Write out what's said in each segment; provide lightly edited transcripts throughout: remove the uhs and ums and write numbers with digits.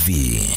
TV.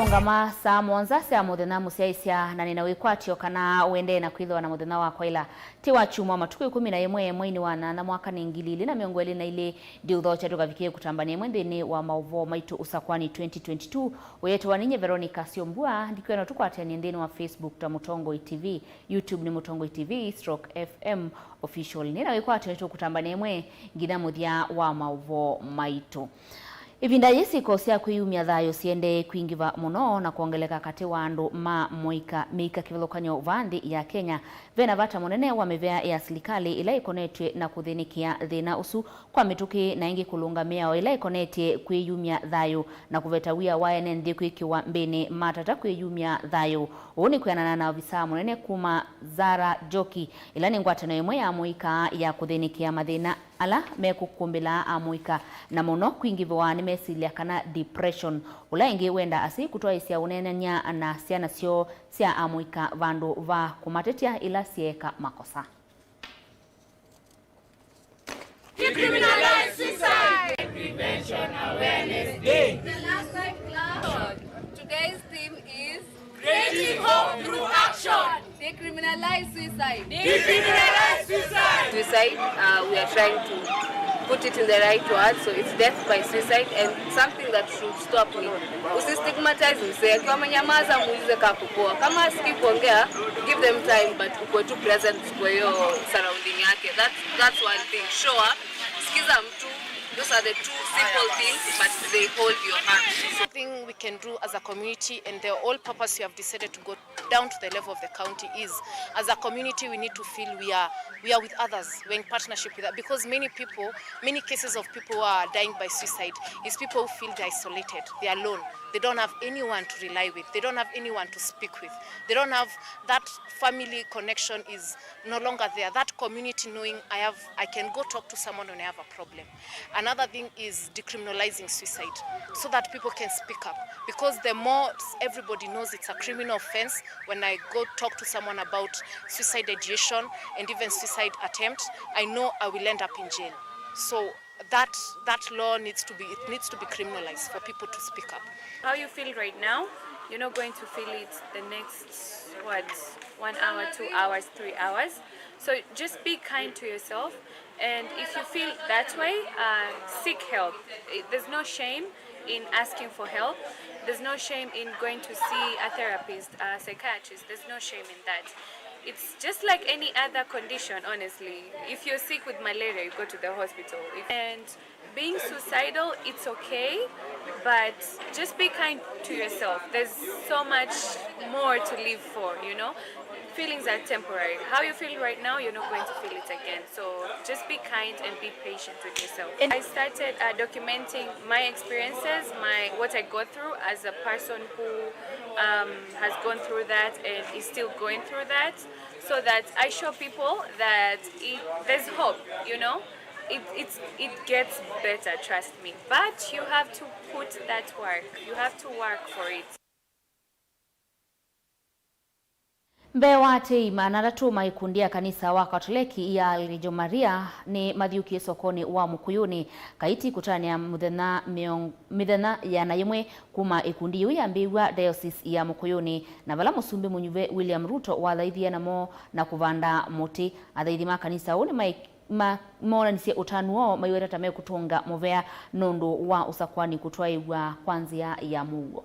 Ungama saa monza saa modena musiaisia na ninawikwatio kana uende na kwithwa na modena wa kwa ila tiwa chuma matuku 11 mwini wana na mwaka ni ngilili na miongweli na ile diudho cha tukavikie kutambania mwendeni wa Mauvoo maitu usakwani 2022 wetu waninye Veronicah SYOMBUA ndikiwa natukwate niendeni wa Facebook ta Mutongo TV, YouTube ni Mutongo TV /FM official. Ninawikwatio wetu kutambania mwe ngina muthia wa Mauvoo maitu. Ivinda yesi kosia kwiyumia thayo siende kwingiva muno na kuongeleka kati wa andu ma meika kivilokanyo vandi ya Kenya vena vata munene wa mevea ya serikali ila ikonetwe na kuthinikia thina usu kwa mituki na ingi kulungamia ila ikonetwe kwiyumia thayo na kuvetawia waene ndi kwikiwa mbene matata kwiyumia thayo. Uni kuyanana na visa munene kuma Zara Joki ila ni ngwatano imwe ya muika ya kuthinikia mathina ala mekukumbila amuika na muno kwingiva ni mesilia kana depression ula ingi wenda asi kutoa isia unenenya na siana sio sia amuika vandu va kumatetia ila sieka makosa. Decriminalize suicide! Prevention Awareness Day! The last night class. Today's theme is creating hope through action! Decriminalize suicide! Decriminalize suicide! Suicide, we are trying to put it in the right words, so it's death by suicide and something that should stop me. Usistigmatize mse, kwa manyamaza muulize kakupoa. Kama asiki kuongea, give them time but uko tu present kwa hiyo surrounding yake. That's one thing. Show up, sikiza mtu. Those are the two simple things, but they hold your hand. Something we can do as a community, and the whole purpose we have decided to go down to the level of the county is, as a community, we need to feel we are with others, we're in partnership with that, because many cases of people who are dying by suicide is people who feel they're isolated, they're alone. They don't have anyone to rely with. They don't have anyone to speak with. They don't have that family connection is no longer there. That community knowing I can go talk to someone when I have a problem. Another thing is decriminalizing suicide so that people can speak up. Because the more everybody knows it's a criminal offense, when I go talk to someone about suicide ideation and even suicide attempt, I know I will end up in jail. So that law needs to be criminalized for people to speak up. How you feel right now, you're not going to feel it the next 1 hour, 2 hours, 3 hours. So just be kind to yourself, and if you feel that way, seek help. There's no shame in asking for help. There's no shame in going to see a therapist, a psychiatrist. There's no shame in that. It's just like any other condition, honestly. If you're sick with malaria, you go to the hospital. And being suicidal, it's okay, but just be kind to yourself. There's so much more to live for, you know? Feelings are temporary. How you feel right now, you're not going to feel it again. So just be kind and be patient with yourself. And I started documenting my experiences, what I go through as a person who has gone through that and is still going through that, so that I show people that there's hope, you know? It gets better, trust me. But you have to put that work. You have to work for it. Mbewate imana ratuma ikundi ya kanisa wa Katoliki ya Lejo Maria ni mathiukie sokoni wa Mukuyuni kaiti kutani ya mithenya ya nayimwe kuma ikundi yu ya mbiwa diocese ya Mukuyuni na vala musumbi munyuve William Ruto wathaithia namo na kuvanda muti athaithi ma kanisa uni moranisia utanu wao maiweta tame kutunga movea nundu wa usakwani kutwaiwa kwanzia ya Mauvoo.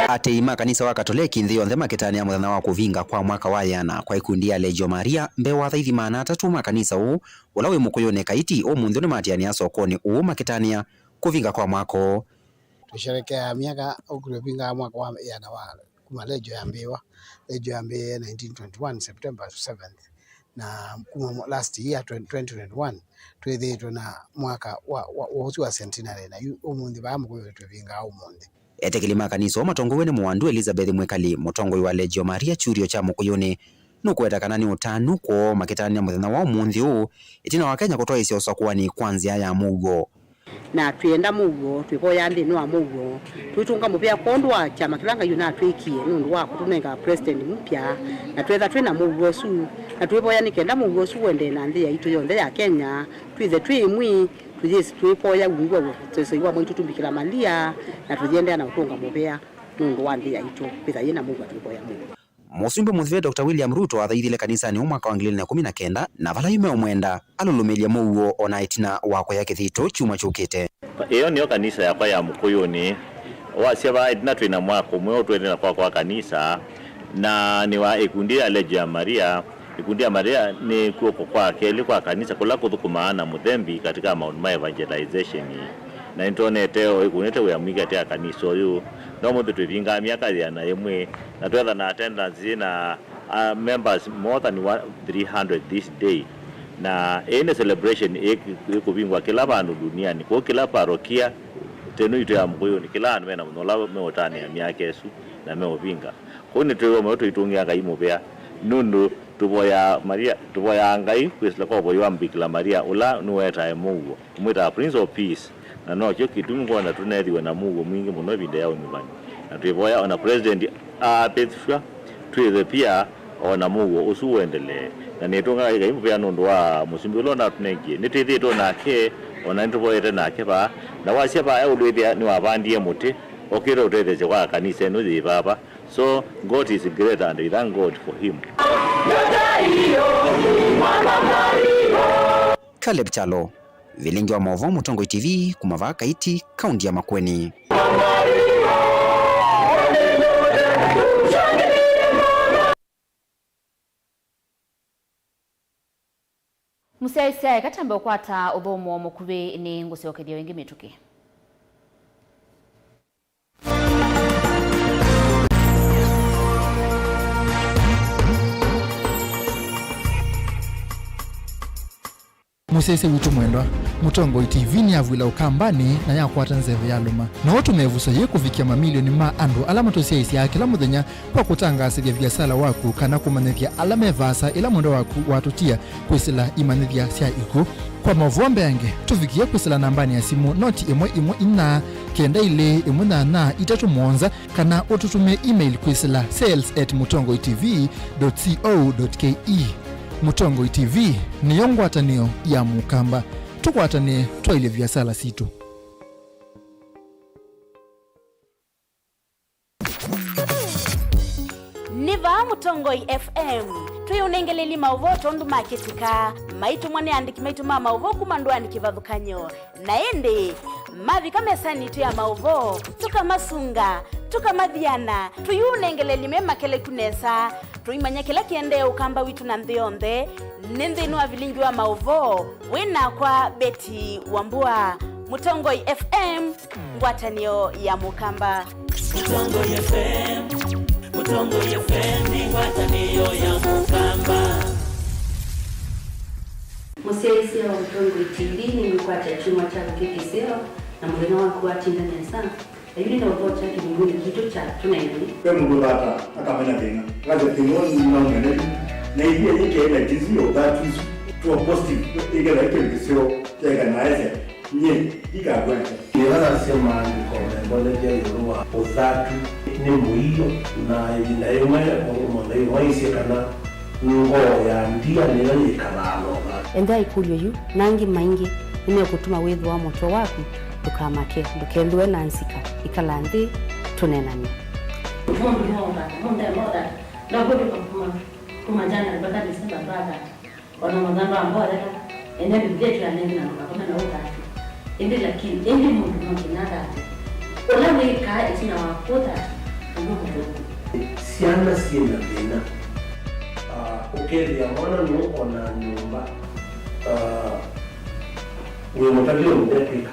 Ateima kanisa wa Katoliki nthi yonthe makitania muthenya wa kuvinga kwa mwaka wa yana kwa ikundi ya Lejo Maria mbewa thaithi mana atatu ma kanisa uu ula wi Mukuyuni kaiti umunthi ni matiania sokoni uu makitania kuvinga kwa mwaka. Tusherekea miaka ukuvinga mwaka wa yana wa kuma Lejo ya mbiwa 1921 September 7th na kuma last year 2021 twithitwe na mwaka wa centenary na umunthi ba Mukuyuni tuvinga umunthi. Etekilima kanisa o matongowe ni muwandu Elizabeth Mwekali mutongoi wa Lejo Maria churio cha Mukuyuni nukweta kanani utanu kwa makitania muthenya wa umunthi uu itina wa Kenya kutoa isi usakuani kwanzia ya Mauvoo. Na tuenda Mauvoo twipoya ndi no Mauvoo twitunga mupya kondwa chama kilanga yuna twikie nundu wa kutunenga president mpya na twetha twina Mauvoo su na twipoya nikenda Mauvoo su wende na nthi ya itu yonthe ya Kenya twithe twimwi twipoya wingwa tweseiwa mwitu tumbikira malia na tuthiendea na utunga mupya nundu wa nthi ya itu pitha yina Mauvoo twipoya Mauvoo. Musumbi muthive Dr. William Ruto athaithile kanisani mwaka wa 2019 na vala yume omwenda alulumilia Mauvoo ona itina wako ya kithito chuma chukite. Iyo niyo kanisa yakwa ya Mukuyuni wasia ba itina twina mwako mwe twendena kwa kanisa na ni wa ikundi ya Lejo Maria. Ikundi ya Maria ni kuoko kwa keli kwa kanisa kula kuthukumaana muthembi katika maundu ma evangelization na intoneteo ikunete ya mwiga tia kanisa yu no mundu twivinga miaka ya na yemwe na twetha na attendance na members more than 300 this day na ene celebration ikuvingwa kila bandu duniani kwa kila parokia tenu itu ya Mukuyuni kila anu mena munola meotani ya miaka esu na meovinga kuni tuwe mwetu itungia ngai muvea nundu tuboya Maria tuboya ngai kwesla kwa boyo ambikila Maria ula nuweta ya Mauvoo umwita Prince of Peace na no kyo kitungo na tunethiwe na Mauvoo mwingi muno binde yao mibani na tuboya ona president Petra twethe pia ona Mauvoo usuendele na netunga iga imuvea nundu wa musumbi na tunengie nitithitwo nake ona ntuboyete nake ba na wasia ba eulwithia ni wabandie muti okiro utetheze kwa kanisa no thi baba. So God is great and we thank God for him. Caleb Chalo, Vilingi wa Mauvoo Mutongoi TV kumava kaiti kaunti ya Makueni. Musiaisia katambe ukwata uthomo mukuvi ni ngusi okethio ingi mituki. Musese witu mwendwa Mutongoi TV ni avwila ukambani na yakwata nzeve ya luma na watu mevusa ye kuvikia mamilioni ma andu alama tosiaisi ya kila muthenya kwa kutangasivya viasala waku kana kumanithia alama evasa ila mwendo waku watutia kwisila imanithia sia iku kwa Mauvoo yange tuvikie kwisila nambani ya simu noti imwe ina kenda ile imwe na itatu mwonza kana ututume email kwisila sales@mutongoitv.co.ke. Mutongoi TV ni yongwatanio ya mukamba tukwatane twaile viasala situ. Niva Mutongoi FM tuyunengeleli Mauvoo tondu maketika maitu mwane andiki maitu ma Mauvoo kumandwani kivathukanyo naende mavi kamesani tu ya Mauvoo tukamasunga tukamathiana tuyunengeleli mema kele kunesa tuimanya kila kiende ukamba witu na nthionthe nindhinu wa Vilingi wa Mauvoo wina kwa Beti Wambua. Mutongoi FM ngwatanio ya mukamba. Mutongoi FM ni ngwatanio ya mukamba. Musiaisia wa Mutongoi TV ni mkwata chuma cha kukikiseo na mwena waku watinda nesa yuni na uvocha kibunguni kitu cha tunaini kwa mugulata akamenya tena kaza timoni ngomene na hivi yake ile tizio that is to positive ile ile kisio tega naese nye ikagwata Yera sema ndiko mbona je yorua uzatu ni muhiyo na yimwe omuntu yimwe kana ngo ya ndia nile ikalalo enda ikulyo yu nangi maingi nimekutuma wethu wa moto waku tukamake ndukendwe na nsika ikalandi tunenani Monda ndio kuma jana mpaka Desemba mpaka wana madhamba ambao enda biblia tu anenge na kama na utatu ende lakini ende mundu mkinada ola weka isina wakota ndio siana sina bina ukeli amona no ona nyumba wewe mtabio mtapika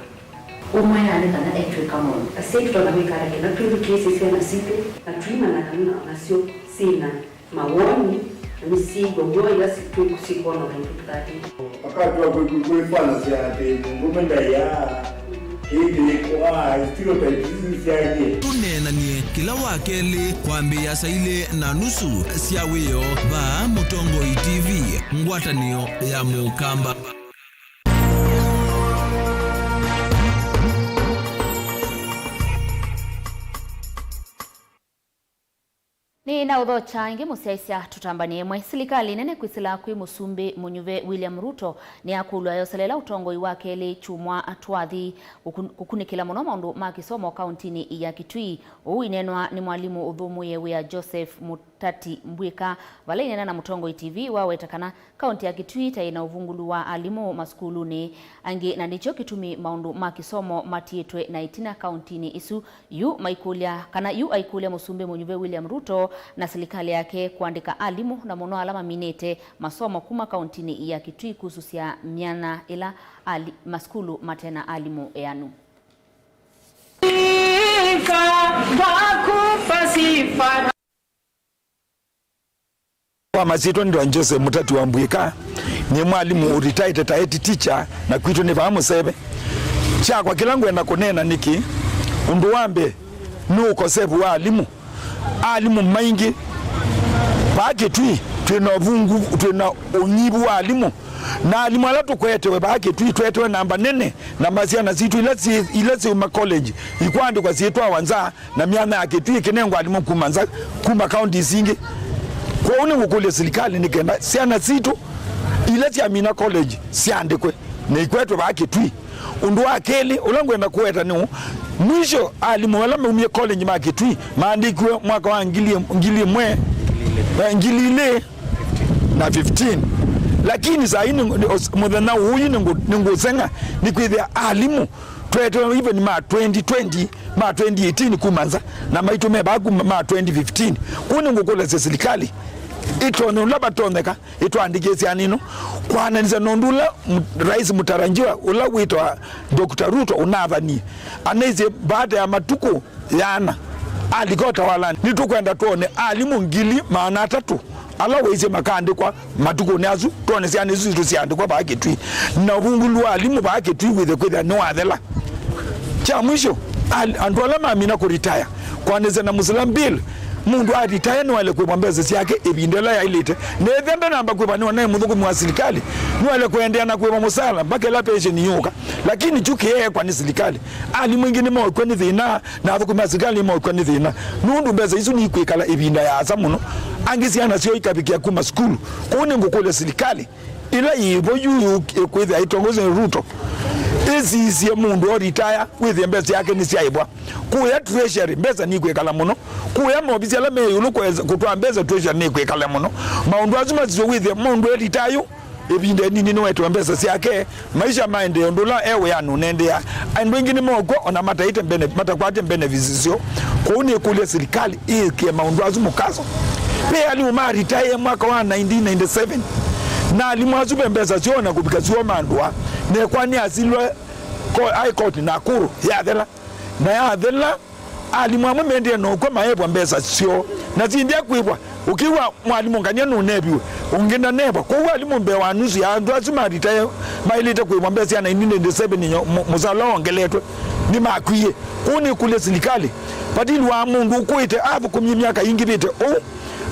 umaya ale kana etwe kama asitu na mikara na tu kesi sana siku na tuima na kana na sio sina mawoni ni sigo goya siku kusikono na tukati wakati wa kuifanya siate ngomenda ya hili kwa estilo tajizi siaje tunena ni kila wakeli kwambia saile na nusu siawio ba Mutongo TV ngwatanio ya mukamba. Ni na udho changi musiaisia tutambanie mwe silikali nene kwisila kwi musumbi munyuve William Ruto ni akulwa yoselela utongoi wake le chumwa atwathi kukunikila muno maundu makisomo kauntini ya Kitui uinenwa ni mwalimu udhumu yewe ya Joseph Mutati Mbwika wale inena na Mutongo TV wawetakana kaunti ya Kitui taina uvungulu wa alimu maskuluni ange na nicho kitumi maundu makisomo matietwe na itina kauntini isu yu maikulia kana yu aikulia musumbi munyuve William Ruto na serikali yake kuandika alimu na mono alama minete masomo kuma kauntini ya Kitui kususia miana ila maskulu matena alimu yanu. Kwa mazito ndio Joseph Mutati wa Mbwika ni mwalimu retired head teacher na kwitu ni fahamu sebe cha kwa kilangu enda kunena niki unduwambe nuko sebu wa alimu maingi baki twina vungu twina unyibu wa alimu na alimu ala tukwetewe baki twetewe namba nene na maziana zitu ilezi uma college ikwandi kwa zitu wanza na miana yake kinengo alimu kumanza kuma county zingi kwa uni ngukule serikali nikenda siana zitu ilezi amina college siandikwe na ikwetwe baki undu akeli ulangwenda kuweta ni mwisho alimu wala umye college maketwi maandikwe mwaka wa ngili mwe ngilile na 15 lakini saa hii mudhana huyu ningusenga ni kwithia alimu tweto even ma 2020 ma 2018 kumanza na maitume bagu ma 2015 kuni ngukula serikali itono labatoneka itoandikezi anino kwananiza nondula rais mutaranjiwa ula witwa Dr. Ruto unavani aneze baada ya matuko yana alikota walani nitukwenda tuone alimu ngili maana 3 ala weze makande kwa matuko nyazu tuone siani zitu siande kwa baketwi na vungulu alimu baketwi with no adela cha mwisho andola mamina ku retire kwaneze na Muslim bill mundu retire ni wale kwambeza yake ebindela ya ilete nevenda namba kwa bani wanaye mudhuku mwa serikali ni wale kuendea na kwa musala mpaka la pension yuka lakini chuki yeye kwa ni serikali ali mwingine mwa kwa ni dhina na adhuku mwa serikali mwa kwa ni dhina nundu mbeza isu ni kwikala ebinda ya asamuno angisiana sio ikabikia kuma school kuni ngukule serikali ila yibo yu kwithia itongoze Ruto ezi ya mundu retire with mbeza yake ni siaibwa kuya treasury mbeza ni kwekala muno kuya mobisi ala me yuluko kutwa mbeza treasury ni kwekala muno maundu azuma zizo with mundu retire ebinde nini no wetu mbeza yake maisha maende ndula ewe yanu nende ya and wengine moko ona mataite matakwate beneficio kuni kule serikali iki maundu azuma kaso pe ali uma retire mwaka wa 1997 na alimu mbeza ziona kubika zio mandwa ne kwani asilwe high court Nakuru yathela na yathela alimu amende no kwa maebwa mbeza sio na zindia kwibwa ukiwa mwalimu ngania no nebiwe ungenda neba kwa alimu mbe wa nusu ya ndo azima ritaye mailite kwibwa mbeza ya 1997 muzalo ongeletwe ni makwiye kuni kule serikali padili wa mundu kuite abu kumyi miaka ingi bite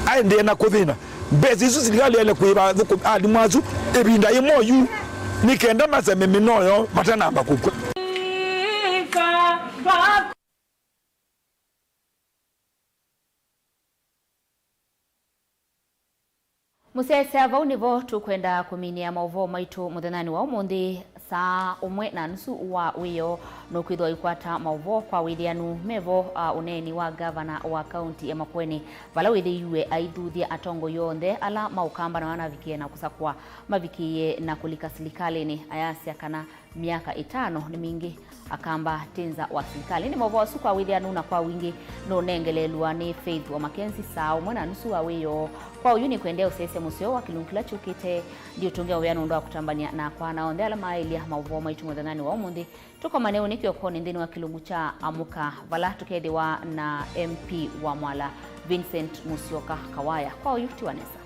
aende na kuthina mbeza isu serikali ele kwiba alimu azu ebinda yemoyu nikenda mazeme minoyo matanamba kukwe Musese vau nivo tukwenda kuminia Mauvoo maitu muthenani wa umuthi saa 1:30 wa wiyo no kwithwa ikwata Mauvoo kwa withianu mevo uneni wa governor wa county ya Makueni vala withiiwe aithuthia atongo yonthe ala maukamba na wanavikie na kusakwa mavikie na kulika silikalini ayasia kana miaka 5 ni mingi akamba tenza wa serikali ni Mauvoo su kwa withianu na kwa wingi no nengelelwa ni Faith wa Makenzi saa 1:30 wa wiyo kwa uyuni kwendea usese museo wa kilunkila chukite ndio tungia uyanu ndo kutambania na kwa naonde ala mailia Mauvoo maitu muthenani wa umuthi tuko maneo nikyo koni ndini wa kilungu cha amuka vala tukethiwa na MP wa Mwala Vincent Musyoka Kawaya kwa uyuti wanesa